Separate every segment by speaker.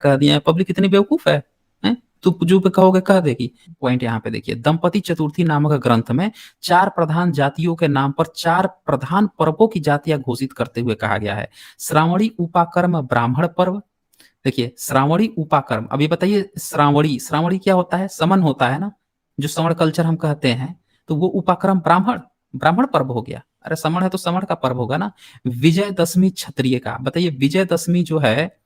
Speaker 1: कह दिया है, पब्लिक इतनी बेवकूफ है, हैं? तो जो पे कहोगे कह देगी। पॉइंट यहाँ पे देखिए, दंपति चतुर्थी नामक ग्रंथ में 4 प्रधान जातियों के नाम पर 4 प्रधान पर्वों की जातियां घोषित करते हुए कहा गया है। श्रावणी उपाकर्म ब्राह्मण पर्व। देखिए श्रावणी उपाकर्म, अब ये बताइए श्रावणी, श्रावणी क्या होता है? समन होता है ना, जो श्रवण कल्चर हम कहते हैं। तो वो उपाकर्म ब्राह्मण, ब्राह्मण पर्व हो गया। अरे समण है तो समण का पर्व होगा ना। विजयदशमी क्षत्रिय का, बताइए विजयदशमी जो है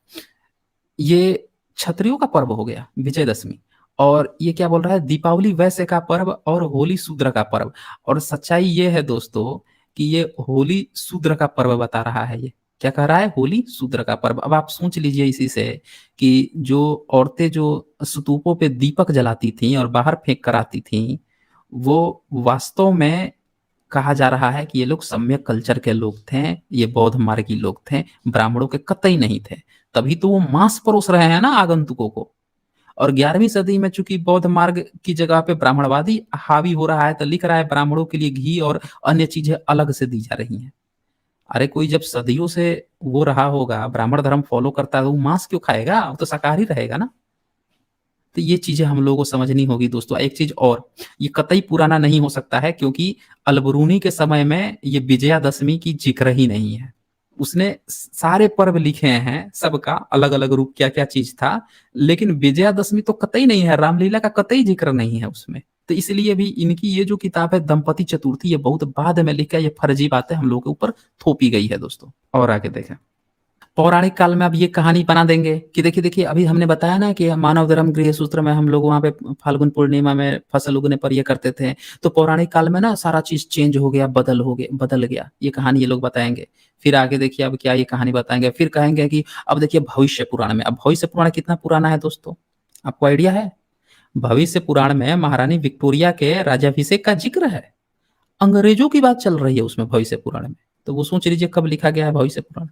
Speaker 1: ये क्षत्रियों का पर्व हो गया विजयदशमी। और ये क्या बोल रहा है? दीपावली वैश्य का पर्व और होली शूद्र का पर्व। और सच्चाई ये है दोस्तों कि ये होली शूद्र का पर्व बता रहा है। ये क्या कह रहा है? होली शूद्र का पर्व। अब आप सोच लीजिए इसी से कि जो औरतें जो स्तूपों पे दीपक जलाती थीं और बाहर फेंक कर आती थीं, वो वास्तव में कहा जा रहा है कि ये लोग सम्यक कल्चर के लोग थे, ये बौद्ध मार्गी लोग थे, ब्राह्मणों के कतई नहीं थे। तभी तो वो मांस परोस रहे हैं ना आगंतुकों को। और 11वीं सदी में चूंकि बौद्ध मार्ग की जगह पे ब्राह्मणवादी हावी हो रहा है, तो लिख रहा है ब्राह्मणों के लिए घी और अन्य चीजें अलग से दी जा रही हैं। अरे कोई जब सदियों से वो रहा होगा, ब्राह्मण धर्म फॉलो करता है, तो वो मांस क्यों खाएगा? वो तो शाकाहारी रहेगा ना। तो ये चीजें हम लोगों को समझनी होगी दोस्तों। एक चीज और, ये कतई पुराना नहीं हो सकता है, क्योंकि अलबरूनी के समय में ये विजयादशमी की जिक्र ही नहीं है। उसने सारे पर्व लिखे हैं, सबका अलग अलग रूप क्या क्या चीज था, लेकिन विजयादशमी तो कतई नहीं है, रामलीला का कतई जिक्र नहीं है उसमें। तो इसलिए भी इनकी ये जो किताब है दंपति चतुर्थी, ये बहुत बाद में लिखा, ये फर्जी बातें हम लोगों के ऊपर थोपी गई है दोस्तों। और आगे देखें, पौराणिक काल में अब ये कहानी बना देंगे कि देखिए देखिए अभी हमने बताया ना कि मानव धर्म गृह सूत्र में हम लोग वहां पे फाल्गुन पूर्णिमा में फसल उगने पर ये करते थे। तो पौराणिक काल में ना सारा चीज चेंज हो गया, बदल गया, ये कहानी ये लोग बताएंगे। फिर आगे देखिए अब क्या ये कहानी बताएंगे, फिर कहेंगे कि अब देखिए भविष्य पुराण में। अब भविष्य पुराण कितना पुराना है दोस्तों, आपको आइडिया है? भविष्य पुराण में महारानी विक्टोरिया के राज्याभिषेक का जिक्र है, अंग्रेजों की बात चल रही है उसमें भविष्य पुराण में। तो वो सोच लीजिए कब लिखा गया है भविष्य पुराण।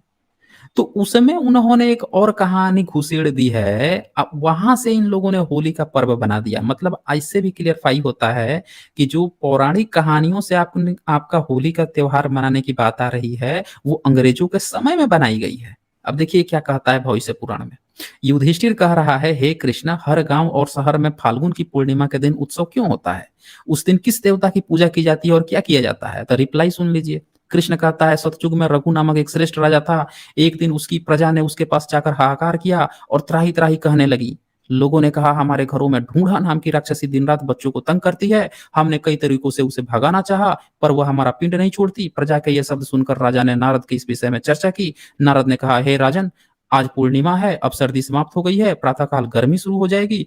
Speaker 1: तो उसमें उन्होंने एक और कहानी घुसेड़ दी है, अब वहां से इन लोगों ने होली का पर्व बना दिया। मतलब इससे भी क्लियरफाई होता है कि जो पौराणिक कहानियों से आपका होली का त्योहार मनाने की बात आ रही है, वो अंग्रेजों के समय में बनाई गई है। अब देखिए क्या कहता है भविष्य पुराण में। युधिष्ठिर कह रहा है, हे कृष्णा, हर गांव और शहर में फाल्गुन की पूर्णिमा के दिन उत्सव क्यों होता है? उस दिन किस देवता की पूजा की जाती है और क्या किया जाता है? तो रिप्लाई सुन लीजिए। कृष्ण कहता है, सतयुग में रघु नामक एक श्रेष्ठ राजा था। एक दिन उसकी प्रजा ने उसके पास जाकर हाहाकार किया और त्राही त्राही कहने लगी। लोगों ने कहा, हमारे घरों में ढूंढा नाम की राक्षसी दिन रात बच्चों को तंग करती है। हमने कई तरीकों से उसे भगाना चाहा, पर वह हमारा पिंड नहीं छोड़ती। प्रजा के ये शब्द सुनकर राजा ने नारद के इस विषय में चर्चा की। नारद ने कहा, हे राजन, आज पूर्णिमा है, अब सर्दी समाप्त हो गई है, प्रातःकाल गर्मी शुरू हो जाएगी।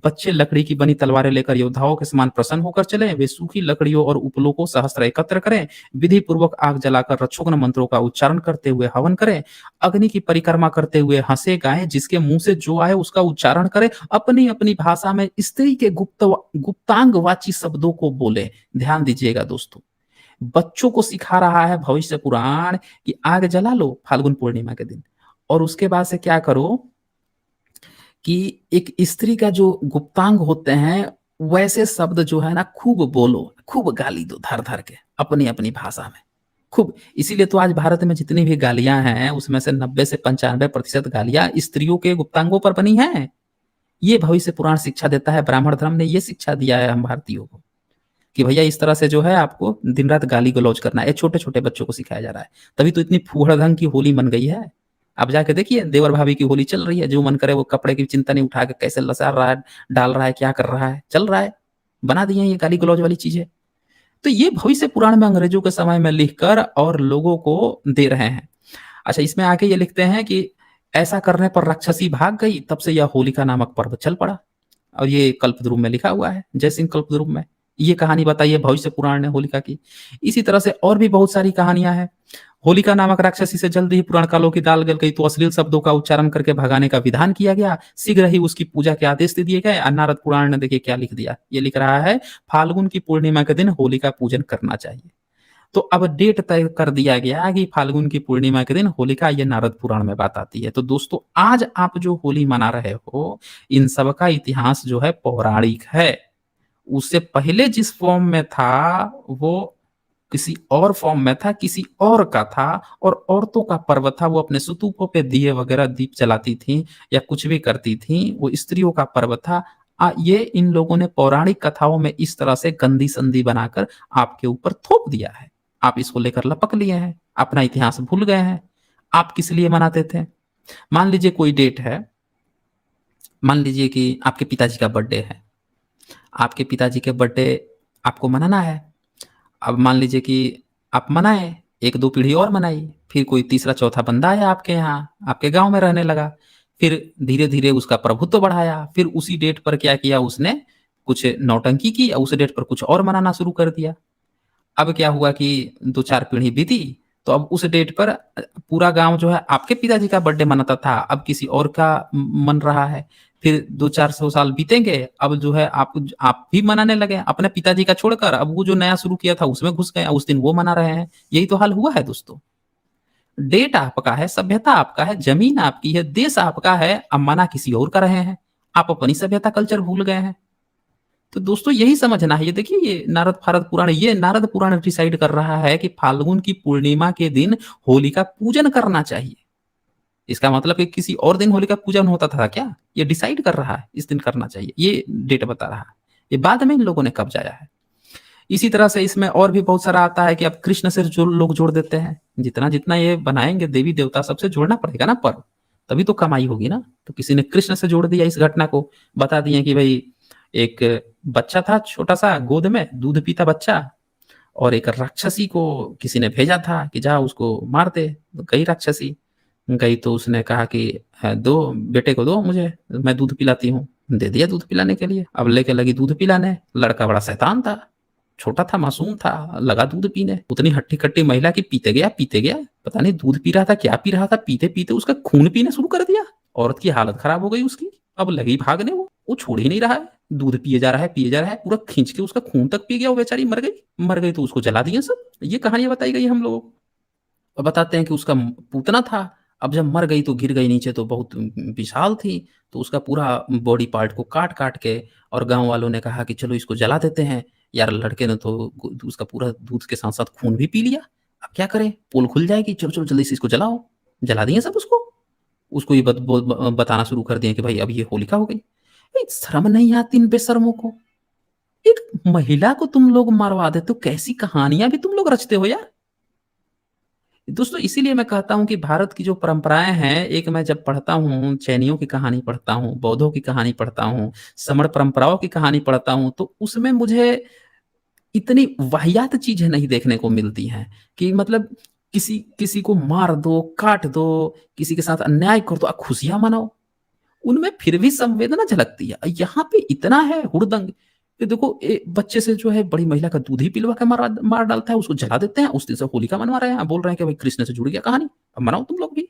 Speaker 1: बच्चे लकड़ी की बनी तलवारें लेकर योद्धाओं के समान प्रसन्न होकर चले। वे सूखी लकड़ियों और उपलों को सहस्त्र एकत्र करें, विधि पूर्वक आग जलाकर रक्षोग्न मंत्रों का उच्चारण करते हुए हवन करें, अग्नि की परिक्रमा करते हुए हंसे गाएं, जिसके मुंह से जो आए उसका उच्चारण करें, अपनी अपनी भाषा में स्त्री के गुप्तांगवाची शब्दों को बोले। ध्यान दीजिएगा दोस्तों, बच्चों को सिखा रहा है भविष्य पुराण कि आग जला लो फाल्गुन पूर्णिमा के दिन, और उसके बाद से क्या करो कि एक स्त्री का जो गुप्तांग होते हैं, वैसे शब्द जो है ना खूब बोलो, खूब गाली दो धर धर के अपनी अपनी भाषा में खूब। इसीलिए तो आज भारत में जितनी भी गालियां हैं उसमें से 90 से 95% गालियां स्त्रियों के गुप्तांगों पर बनी हैं। ये भविष्य पुराण शिक्षा देता है, ब्राह्मण धर्म ने ये शिक्षा दिया है हम भारतीयों को कि भैया इस तरह से जो है आपको दिन रात गाली गलौज करना है। छोटे छोटे बच्चों को सिखाया जा रहा है, तभी तो इतनी फूहड़ ढंग की होली बन गई है। आप जाके देखिए देवर भाभी की होली चल रही है, जो मन करे वो कपड़े की चिंता नहीं, उठा के कैसे लसार रहा है, डाल रहा है, क्या कर रहा है, चल रहा है, बना दिए ये गाली गलौज वाली चीजें। तो ये भविष्य पुराण में अंग्रेजों के समय में लिखकर और लोगों को दे रहे हैं। अच्छा, इसमें आके ये लिखते हैं कि ऐसा करने पर राक्षसी भाग गई, तब से यह होलिका नामक पर्व चल पड़ा। और ये कल्पद्रुम में लिखा हुआ है, जय सिंह कल्पद्रुम में ये कहानी बताई है भविष्य पुराण ने होलिका की। इसी तरह से और भी बहुत सारी कहानियां हैं। होलिका नामक राक्षसी से जल्द ही पुराण कालों की दाल गल गई, तो अश्लील शब्दों का उच्चारण करके भगाने का विधान किया गया। शीघ्र ही उसकी पूजा के आदेश दे दिए गए। नारद पुराण ने देखिए क्या लिख दिया, ये लिख रहा है, फाल्गुन की पूर्णिमा के दिन होलिका पूजन करना चाहिए। तो अब डेट तय कर दिया गया कि फाल्गुन की पूर्णिमा के दिन होलिका, ये नारद पुराण में बात आती है। तो दोस्तों आज आप जो होली मना रहे हो, इन सब का इतिहास जो है पौराणिक है। उससे पहले जिस फॉर्म में था वो किसी और फॉर्म में था, किसी और का था, और औरतों का पर्व था। वो अपने स्तूपों पे दिए वगैरह दीप जलाती थी या कुछ भी करती थी, वो स्त्रियों का पर्व था। ये इन लोगों ने पौराणिक कथाओं में इस तरह से गंदी संधि बनाकर आपके ऊपर थोप दिया है। आप इसको लेकर लपक लिए हैं, अपना इतिहास भूल गए हैं। आप किस लिए मनाते थे? मान लीजिए कोई डेट है, मान लीजिए कि आपके पिताजी का बर्थडे है, आपके पिताजी के बर्थडे आपको मनाना है। अब मान लीजिए कि आप मनाए, एक दो पीढ़ी और मनाई, फिर कोई तीसरा चौथा बंदा आया आपके यहाँ, आपके गांव में रहने लगा, फिर धीरे धीरे उसका प्रभुत्व बढ़ाया, फिर उसी डेट पर क्या किया उसने, कुछ नौटंकी की, उस डेट पर कुछ और मनाना शुरू कर दिया। अब क्या हुआ कि दो चार पीढ़ी बीती, तो अब उस डेट पर पूरा गांव जो है आपके पिताजी का बर्थडे मनाता था, अब किसी और का मन रहा है। फिर 200-400 साल बीतेंगे, अब जो है आप भी मनाने लगे अपने पिताजी का छोड़कर, अब वो जो नया शुरू किया था उसमें घुस गए, उस दिन वो मना रहे हैं। यही तो हाल हुआ है दोस्तों। डेट आपका है, सभ्यता आपका है, जमीन आपकी है, देश आपका है, अब मना किसी और का रहे हैं। आप अपनी सभ्यता कल्चर भूल गए हैं। तो दोस्तों यही समझना है। ये देखिए, ये नारद फारद पुराण, ये नारद पुराण डिसाइड कर रहा है कि फाल्गुन की पूर्णिमा के दिन होली का पूजन करना चाहिए। इसका मतलब कि किसी और दिन होली का पूजन होता था क्या? ये डिसाइड कर रहा है इस दिन करना चाहिए, ये डेट बता रहा है। ये बाद में इन लोगों ने कब जाया है। इसी तरह से इसमें और भी बहुत सारा आता है कि अब कृष्ण से जो लोग जोड़ देते हैं, जितना जितना ये बनाएंगे देवी देवता, सबसे जोड़ना पड़ेगा ना पर्व, तभी तो कमाई होगी ना। तो किसी ने कृष्ण से जोड़ दिया इस घटना को, बता दिए कि भाई एक बच्चा था छोटा सा गोद में दूध पीता बच्चा, और एक राक्षसी को किसी ने भेजा था कि जा उसको मार दे। तो गई राक्षसी, गई तो उसने कहा कि दो बेटे को दो मुझे, मैं दूध पिलाती हूँ। दे दिया दूध पिलाने के लिए। अब लेके लगी दूध पिलाने, लड़का बड़ा शैतान था, छोटा था, मासूम था, लगा दूध पीने। उतनी हट्टी कट्टी महिला की पीते गया पीते गया, पता नहीं दूध पी रहा था क्या पी रहा था, पीते पीते उसका खून पीने शुरू कर दिया। औरत की हालत खराब हो गई उसकी। अब लगी भागने, वो छोड़ ही नहीं रहा है, दूध पिए जा रहा है पिए जा रहा है, पूरा खींच के उसका खून तक पी गया। वो बेचारी मर गई। मर गई तो उसको जला दिए सब। ये कहानियां बताई गई हम लोगों को। और बताते हैं कि उसका पूतना था, अब जब मर गई तो गिर गई नीचे, तो बहुत विशाल थी, तो उसका पूरा बॉडी पार्ट को काट काट के, और गांव वालों ने कहा कि चलो इसको जला देते हैं। यार लड़के ने तो उसका पूरा दूध के साथ साथ खून भी पी लिया। अब क्या करें, पोल खुल जाएगी, चलो चलो जल्दी से इसको जलाओ। जला दिए सब उसको। उसको ये बताना शुरू कर दिया कि भाई अब ये होलिका हो गई। शर्म नहीं आती इन बेशर्मों को? एक महिला को तुम लोग मरवा देते हो, कैसी कहानियां भी तुम लोग रचते हो यार। दोस्तों इसीलिए मैं कहता हूँ कि भारत की जो परंपराएं हैं, एक मैं जब पढ़ता हूँ, चैनियों की कहानी पढ़ता हूँ, बौद्धों की कहानी पढ़ता हूँ, समण परंपराओं की कहानी पढ़ता हूँ, तो उसमें मुझे इतनी वाहियात चीजें नहीं देखने को मिलती हैं कि मतलब किसी किसी को मार दो, काट दो, किसी के साथ अन्याय कर दो, खुशियां मनाओ। उनमें फिर भी संवेदना झलकती है। यहाँ पे इतना है हुड़दंग कि देखो, बच्चे से जो है बड़ी महिला का दूध ही पिलवा के मार डालता है, उसको जला देते हैं। उस दिन से होलिका मनवा रहे हैं, बोल रहे हैं कि भाई कृष्ण से जुड़ गया कहानी, अब मनाओ तुम लोग भी।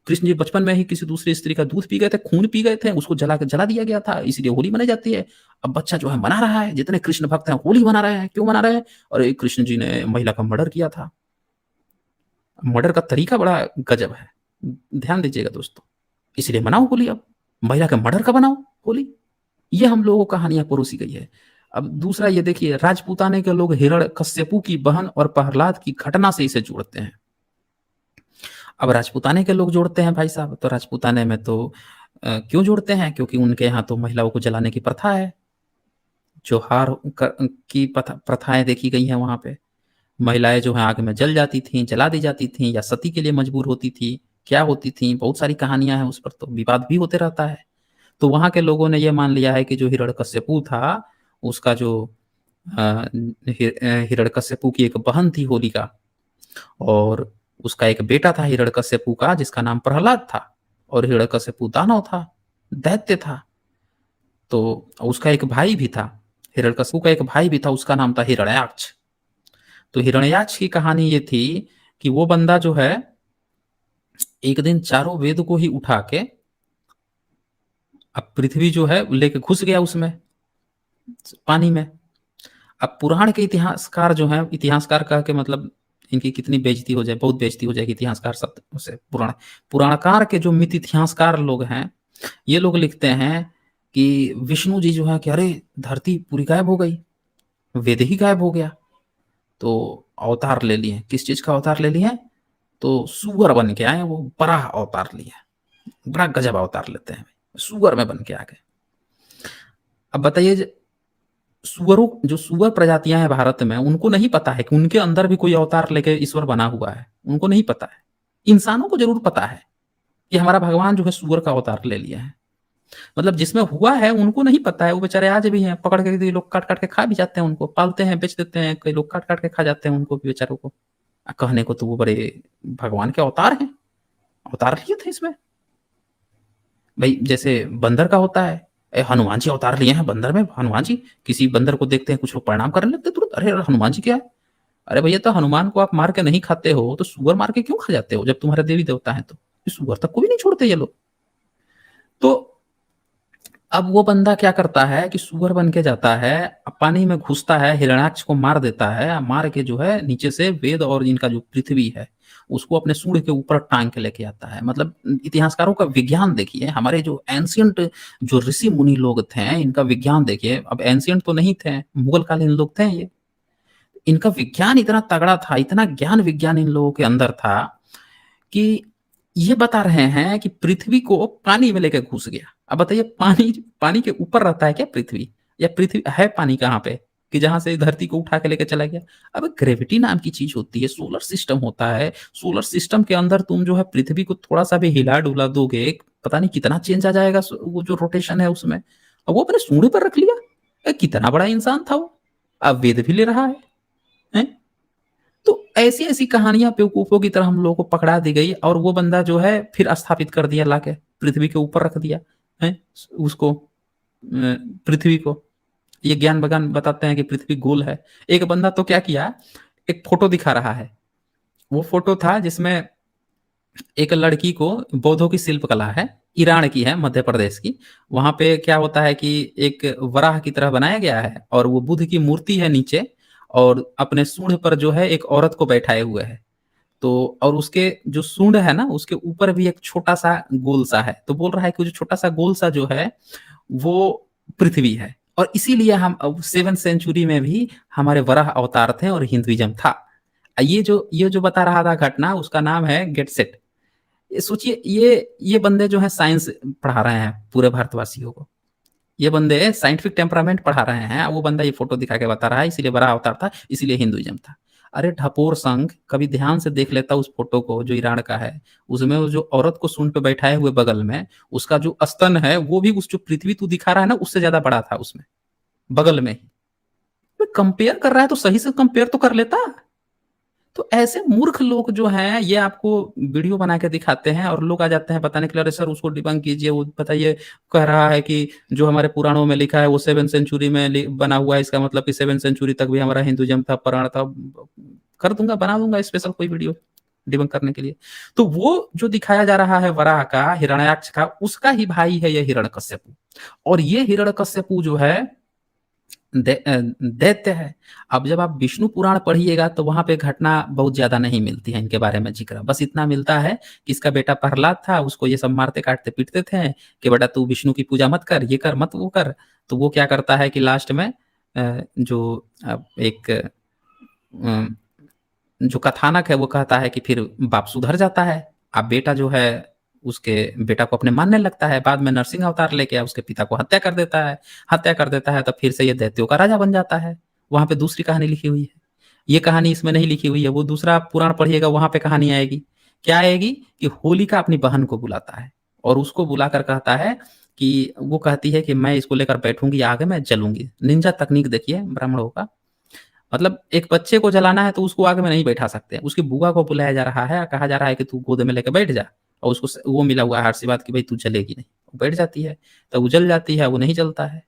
Speaker 1: कृष्ण जी बचपन में ही किसी दूसरी स्त्री का दूध पी गए थे, खून पी गए थे, उसको जला दिया गया था, इसीलिए होली मनाई जाती है। अब बच्चा जो है मना रहा है, जितने कृष्ण भक्त हैं होली मना रहे हैं। क्यों मना रहे हैं? और कृष्ण जी ने महिला का मर्डर किया था। मर्डर का तरीका बड़ा गजब है, ध्यान दीजिएगा दोस्तों। इसलिए मनाओ होली। अब महिला का मर्डर का बनाओ होली। ये हम लोगों को कहानियां परोसी गई है। अब दूसरा ये देखिए, राजपूताने के लोग हिरण्यकश्यपु की बहन और प्रहलाद की घटना से इसे जोड़ते हैं। अब राजपूताने के लोग जोड़ते हैं भाई साहब, तो राजपूताने में तो क्यों जोड़ते हैं? क्योंकि उनके यहाँ तो महिलाओं को जलाने की प्रथा है। जोहार की प्रथाएं देखी गई हैं वहां पे। महिलाएं जो है आग में जल जाती थीं, जला दी जाती थीं, या सती के लिए मजबूर होती थी, क्या होती थी, बहुत सारी कहानियां हैं, उस पर तो विवाद भी होते रहता है। तो वहां के लोगों ने यह मान लिया है कि जो हिरण्यकश्यपु था, उसका जो हिरण्यकश्यपु की एक बहन थी होलिका, और उसका एक बेटा था हिरण्यकश्यपु का जिसका नाम प्रहलाद था, और हिरण्यकश्यपु दानव था, दैत्य था। तो उसका एक भाई भी था, हिरण्यकश्यपु का एक भाई भी था, उसका नाम था हिरण्याक्ष। तो हिरण्याक्ष की कहानी ये थी कि वो बंदा जो है एक दिन चारों वेद को ही उठा के, अब पृथ्वी जो है लेके घुस गया उसमें, पानी में। अब पुराण के इतिहासकार जो हैं, इतिहासकार कह के मतलब इनकी कितनी बेइज्जती हो जाए, बहुत बेइज्जती हो जाएगी इतिहासकार शब्द से। पुराणकार के जो मित इतिहासकार लोग हैं, ये लोग लिखते हैं कि विष्णु जी जो है कि अरे धरती पूरी गायब हो गई, वेद ही गायब हो गया। तो अवतार ले लिए। किस चीज का अवतार ले लिए? तो सुअर बन के आए, वो बड़ा अवतार लिए, बड़ा गजब अवतार लेते हैं, सुअर में बन के आ गए। अब बताइए, सुअरों, जो सुअर प्रजातियां हैं भारत में, उनको नहीं पता है कि उनके अंदर भी कोई अवतार लेके ईश्वर बना हुआ है, उनको नहीं पता है। इंसानों को जरूर पता है कि हमारा भगवान जो है सुअर का अवतार ले लिया है, मतलब जिसमें हुआ है उनको नहीं पता है। वो बेचारे आज भी हैं, पकड़ के लोग काट काट के खा भी जाते हैं, उनको पालते हैं, बेच देते हैं, कई लोग काट काट के खा जाते हैं उनको भी बेचारों को। कहने को तो वो बड़े भगवान के अवतार हैं, अवतार लिए थे इसमें। भाई जैसे बंदर का होता है, हनुमान जी अवतार लिए हैं बंदर में। हनुमान जी, किसी बंदर को देखते हैं कुछ लोग प्रणाम करने लगते तुरंत, अरे हनुमान जी क्या है? अरे भैया, तो हनुमान को आप मार के नहीं खाते हो तो सुअर मार के क्यों खा जाते हो जब तुम्हारे देवी देवता है तो? सुअर तक को भी नहीं छोड़ते ये लोग। तो अब वो बंदा क्या करता है कि सुअर बन के जाता है, पानी में घुसता है, हिरण्याक्ष को मार देता है, मार के जो है नीचे से वेद और इनका जो पृथ्वी है उसको अपने सूंड के ऊपर टांग के लेके आता है। मतलब इतिहासकारों का विज्ञान देखिए, हमारे जो एंशियंट जो ऋषि मुनि लोग थे इनका विज्ञान देखिए। अब एंशियंट तो नहीं थे, मुगल कालीन लोग थे ये। इनका विज्ञान इतना तगड़ा था, इतना ज्ञान विज्ञान इन लोगों के अंदर था कि ये बता रहे हैं कि पृथ्वी को पानी में लेकर घुस गया। अब बताइए, पानी पानी के ऊपर रहता है क्या पृथ्वी? या पृथ्वी है पानी कहाँ पे कि जहां से धरती को उठा के लेकर चला गया? अब ग्रेविटी नाम की चीज होती है, सोलर सिस्टम होता है, सोलर सिस्टम के अंदर तुम जो है पृथ्वी को थोड़ा सा भी हिला डुला दोगे, पता नहीं कितना चेंज आ जाएगा वो जो रोटेशन है उसमें। अब वो अपने सूंड पर रख लिया। कितना बड़ा इंसान था वो, अब वेद भी ले रहा है? तो ऐसी ऐसी कहानियां बेवकूफों की तरह हम लोगों को पकड़ा दी गई, और वो बंदा जो है फिर स्थापित कर दिया, लाके पृथ्वी के ऊपर रख दिया है उसको, पृथ्वी को। ये ज्ञान बगान बताते हैं कि पृथ्वी गोल है। एक बंदा तो क्या किया, एक फोटो दिखा रहा है। वो फोटो था जिसमें एक लड़की को, बौद्धों की शिल्प कला है, ईरान की है, मध्य प्रदेश की। वहां पे क्या होता है कि एक वराह की तरह बनाया गया है और वो बुद्ध की मूर्ति है नीचे, और अपने सूंड पर जो है एक औरत को बैठाए हुए है। तो और उसके जो सूंड है ना उसके ऊपर भी एक छोटा सा गोल सा है। तो बोल रहा है कि जो छोटा सा गोल सा जो है वो पृथ्वी है, और इसीलिए हम 7th सेंचुरी में भी हमारे वराह अवतार थे और हिंदुइज्म था। ये जो बता रहा था घटना, उसका नाम है गेट सेट। ये सोचिए, ये बंदे जो है साइंस पढ़ा रहे हैं पूरे भारतवासियों को। ये बंदे साइंटिफिक टेम्परामेंट पढ़ा रहे हैं, वो बंदा ये फोटो दिखा के बता रहा है इसीलिए बड़ा अवतार था, इसीलिए हिंदुइज्म था। अरे ढपोर संघ, कभी ध्यान से देख लेता उस फोटो को जो ईरान का है, उसमें वो जो औरत को सूंड पे बैठाए हुए बगल में उसका जो स्तन है वो भी उस जो पृथ्वी तू दिखा रहा है ना उससे ज्यादा बड़ा था उसमें, बगल में ही। कंपेयर कर रहा है तो सही से कंपेयर तो कर लेता। तो ऐसे मूर्ख लोग जो हैं ये आपको वीडियो बना के दिखाते हैं और लोग आ जाते हैं बताने के लिए, अरे सर उसको डिबंक कीजिए, वो बताइए, कह रहा है कि जो हमारे पुराणों में लिखा है वो 7th सेंचुरी में बना हुआ है, इसका मतलब कि 7th सेंचुरी तक भी हमारा हिंदुइज्म था, पुराण था। कर दूंगा, बना दूंगा स्पेशल कोई वीडियो डिबंक करने के लिए। तो वो जो दिखाया जा रहा है वराह का, हिरण्याक्ष का, उसका ही भाई है ये हिरण्यकश्यपु। और ये हिरण्यकश्यपु जो है दैत्य है। अब जब आप विष्णु पुराण पढ़िएगा तो वहां पे घटना बहुत ज्यादा नहीं मिलती है इनके बारे में जिक्र, बस इतना मिलता है कि इसका बेटा प्रहलाद था, उसको ये सब मारते काटते पीटते थे कि बेटा तू विष्णु की पूजा मत कर, ये कर मत वो कर। तो वो क्या करता है कि लास्ट में जो एक जो कथानक है वो कहता है कि फिर बाप सुधर जाता है। अब बेटा जो है उसके बेटा को अपने मानने लगता है, बाद में नरसिंह अवतार लेके उसके पिता को हत्या कर देता है। हत्या कर देता है तब फिर से ये दैत्यों का राजा बन जाता है। वहां पे दूसरी कहानी लिखी हुई है, ये कहानी इसमें नहीं लिखी हुई है। वो दूसरा पुराण पढ़िएगा, वहां पे कहानी आएगी। क्या आएगी कि होलिका अपनी बहन को बुलाता है और उसको बुलाकर कहता है कि वो कहती है कि मैं इसको लेकर बैठूंगी आगे, मैं जलूंगी। निंजा तकनीक देखिए ब्राह्मणों का, मतलब एक बच्चे को जलाना है तो उसको आगे में नहीं बैठा सकते, उसकी बुआ को बुलाया जा रहा है, कहा जा रहा है कि तू गोद में लेकर बैठ जा, और उसको वो मिला हुआ है आशीर्वाद कि भाई तू जलेगी नहीं। वो बैठ जाती है, तो वो जल जाती है, वो नहीं जलता है।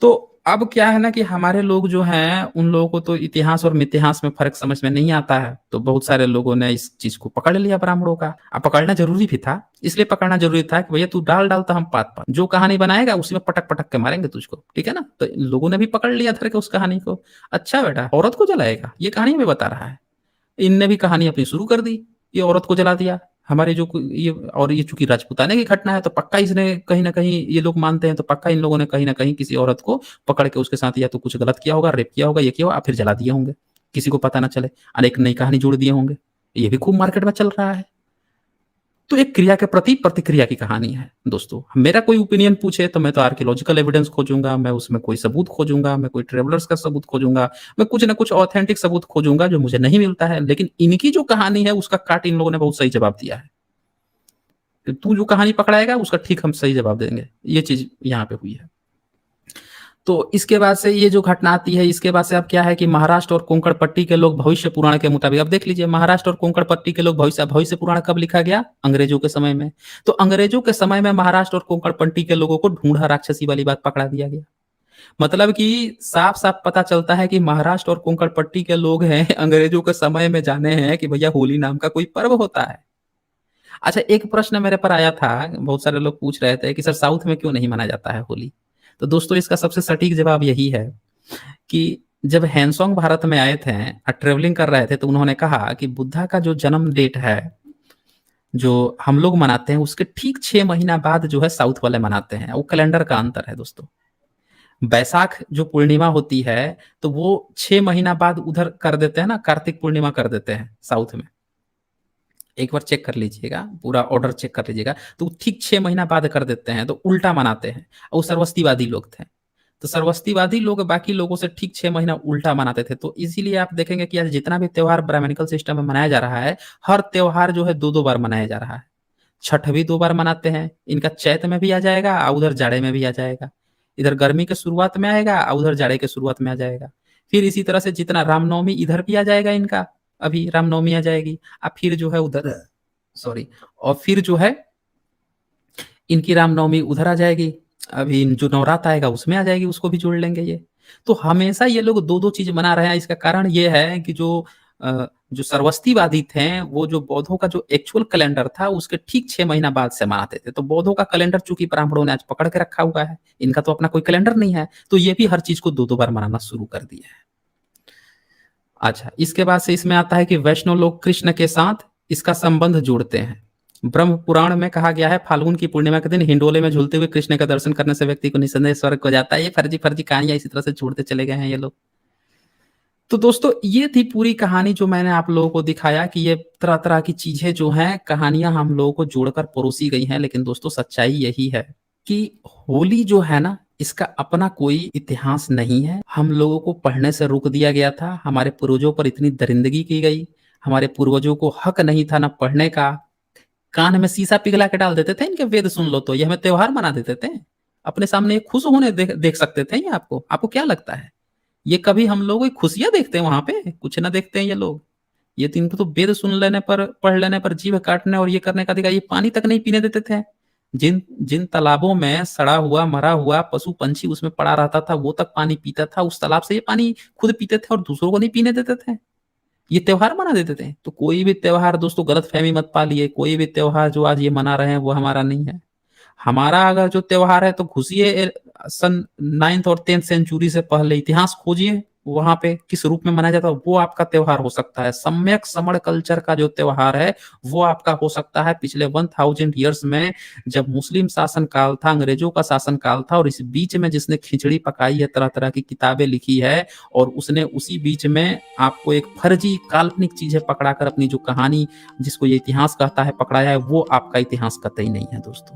Speaker 1: तो अब क्या है ना कि हमारे लोग जो हैं उन लोगों को तो इतिहास और मितिहास में फर्क समझ में नहीं आता है, तो बहुत सारे लोगों ने इस चीज को पकड़ लिया ब्राह्मणों का। अब पकड़ना जरूरी भी था, इसलिए पकड़ना जरूरी था कि भैया तू डाल डाल तो हम पात पात, जो कहानी बनाएगा उसी में पटक पटक के मारेंगे तुझको, ठीक है ना। तो लोगों ने भी पकड़ लिया धर के उस कहानी को। अच्छा बेटा औरत को जलाएगा, ये कहानी में बता रहा है। इनने भी कहानी अपनी शुरू कर दी, ये औरत को जला दिया हमारे जो ये। और ये चूंकि राजपूताने की घटना है तो पक्का इसने कहीं ना कहीं, ये लोग मानते हैं तो पक्का इन लोगों ने कहीं ना कहीं किसी औरत को पकड़ के उसके साथ या तो कुछ गलत किया होगा, रेप किया होगा, ये किया होगा, फिर जला दिए होंगे। किसी को पता ना चले, और एक नई कहानी जोड़ दिए होंगे। ये भी खूब मार्केट में चल रहा है। तो एक क्रिया के प्रति प्रतिक्रिया की कहानी है दोस्तों। मेरा कोई ओपिनियन पूछे तो मैं तो आर्कियोलॉजिकल एविडेंस खोजूंगा, मैं उसमें कोई सबूत खोजूंगा, मैं कोई ट्रेवलर्स का सबूत खोजूंगा, मैं कुछ ना कुछ ऑथेंटिक सबूत खोजूंगा जो मुझे नहीं मिलता है। लेकिन इनकी जो कहानी है उसका काट इन लोगों ने बहुत सही जवाब दिया है कि तू जो कहानी पकड़ाएगा उसका ठीक हम सही जवाब देंगे। ये चीज यहाँ पे हुई है। तो इसके बाद से ये जो घटना आती है, इसके बाद से अब क्या है कि महाराष्ट्र और कोंकण पट्टी के लोग भविष्य पुराण के मुताबिक, अब देख लीजिए महाराष्ट्र और कोंकण पट्टी के लोग भविष्य पुराण कब लिखा गया? अंग्रेजों के समय में। तो अंग्रेजों के समय में महाराष्ट्र और कोंकण पट्टी के लोगों को ढूंढा राक्षसी वाली बात पकड़ा दिया गया। मतलब कि साफ साफ पता चलता है कि महाराष्ट्र और कोंकण पट्टी के लोग हैं अंग्रेजों के समय में जाने हैं कि भैया होली नाम का कोई पर्व होता है। अच्छा, एक प्रश्न मेरे पर आया था, बहुत सारे लोग पूछ रहे थे कि सर साउथ में क्यों नहीं मनाया जाता है होली? तो दोस्तों इसका सबसे सटीक जवाब यही है कि जब हैंसोंग भारत में आए थे और ट्रेवलिंग कर रहे थे तो उन्होंने कहा कि बुद्धा का जो जन्म डेट है जो हम लोग मनाते हैं उसके ठीक 6 महीना बाद जो है साउथ वाले मनाते हैं। वो कैलेंडर का अंतर है दोस्तों। बैसाख जो पूर्णिमा होती है तो वो 6 महीना बाद उधर कर देते हैं ना, कार्तिक पूर्णिमा कर देते हैं साउथ में। एक बार चेक कर लीजिएगा, पूरा ऑर्डर चेक कर लीजिएगा, तो ठीक 6 महीना बाद कर देते हैं, तो उल्टा मनाते हैं। और वो सर्वस्तिवादी लोग थे, तो सर्वस्तिवादी लोग बाकी लोगों से ठीक 6 महीना उल्टा मनाते थे। तो इसीलिए आप देखेंगे कि आज जितना भी त्योहार ब्राह्मणिकल सिस्टम में मनाया जा रहा है, हर त्योहार जो है 2-2 बार मनाया जा रहा है। छठ भी 2 बार मनाते हैं, इनका चैत में भी आ जाएगा और उधर जाड़े में भी आ जाएगा। इधर गर्मी के शुरुआत में आएगा और उधर जाड़े के शुरुआत में आ जाएगा। फिर इसी तरह से जितना रामनवमी इधर भी आ जाएगा इनका, अभी रामनवमी आ जाएगी, और फिर जो है उधर सॉरी, और फिर जो है इनकी रामनवमी उधर आ जाएगी, अभी जो नवरात्र आएगा उसमें आ जाएगी, उसको भी जोड़ लेंगे ये। तो हमेशा ये लोग 2-2 चीज मना रहे हैं। इसका कारण ये है कि जो सर्वस्तिवादी थे वो जो बौद्धों का जो एक्चुअल कैलेंडर था उसके ठीक 6 महीना बाद से मनाते थे। तो बौद्धों का कैलेंडर चूंकि ब्राह्मणों ने आज पकड़ के रखा हुआ है, इनका तो अपना कोई कैलेंडर नहीं है, तो ये भी हर चीज को 2-2 बार मनाना शुरू कर दिया है। अच्छा, इसके बाद से इसमें आता है कि वैष्णव लोग कृष्ण के साथ इसका संबंध जोड़ते हैं। ब्रह्म पुराण में कहा गया है फाल्गुन की पूर्णिमा के दिन हिंडोले में झूलते हुए कृष्ण का दर्शन करने से व्यक्ति को निसंदेह स्वर्ग हो जाता है। ये फर्जी फर्जी कहानियां इसी तरह से जोड़ते चले गए हैं ये लोग। तो दोस्तों ये थी पूरी कहानी जो मैंने आप लोगों को दिखाया कि ये तरह तरह की चीजें जो हैं कहानियां हम लोगों को जोड़कर परोसी गई हैं। लेकिन दोस्तों सच्चाई यही है कि होली जो है ना, इसका अपना कोई इतिहास नहीं है। हम लोगों को पढ़ने से रोक दिया गया था, हमारे पूर्वजों पर इतनी दरिंदगी की गई, हमारे पूर्वजों को हक नहीं था ना पढ़ने का। कान में शीशा पिघला के डाल देते थे इनके, वेद सुन लो तो ये हमें त्योहार मना देते थे। अपने सामने ये खुश होने देख सकते थे ये। आपको क्या लगता है ये कभी हम लोग खुशियां देखते हैं? वहां पे कुछ ना देखते हैं ये लोग। ये तो इनको तो वेद सुन लेने पर, पढ़ लेने पर, जीभ काटने और ये करने का अधिकार। ये पानी तक नहीं पीने देते थे। जिन जिन तालाबों में सड़ा हुआ मरा हुआ पशु पंछी उसमें पड़ा रहता था वो तक पानी पीता था, उस तालाब से ये पानी खुद पीते थे और दूसरों को नहीं पीने देते थे। ये त्योहार मना देते थे। तो कोई भी त्योहार दोस्तों गलत फहमी मत पालिए, कोई भी त्योहार जो आज ये मना रहे हैं वो हमारा नहीं है। हमारा अगर जो त्योहार है तो घुसिए सन 9th और 10th सेंचुरी से पहले, इतिहास खोजिए वहां पे किस रूप में मनाया जाता है, वो आपका त्योहार हो सकता है। सम्यक समण कल्चर का जो त्योहार है वो आपका हो सकता है पिछले 1000 ईयर्स में, जब मुस्लिम शासन काल था, अंग्रेजों का शासन काल था, और इस बीच में जिसने खिचड़ी पकाई है, तरह तरह की किताबें लिखी है, और उसने उसी बीच में आपको एक फर्जी काल्पनिक चीजें पकड़ाकर अपनी जो कहानी जिसको ये इतिहास कहता है पकड़ाया है, वो आपका इतिहास कतई नहीं है दोस्तों।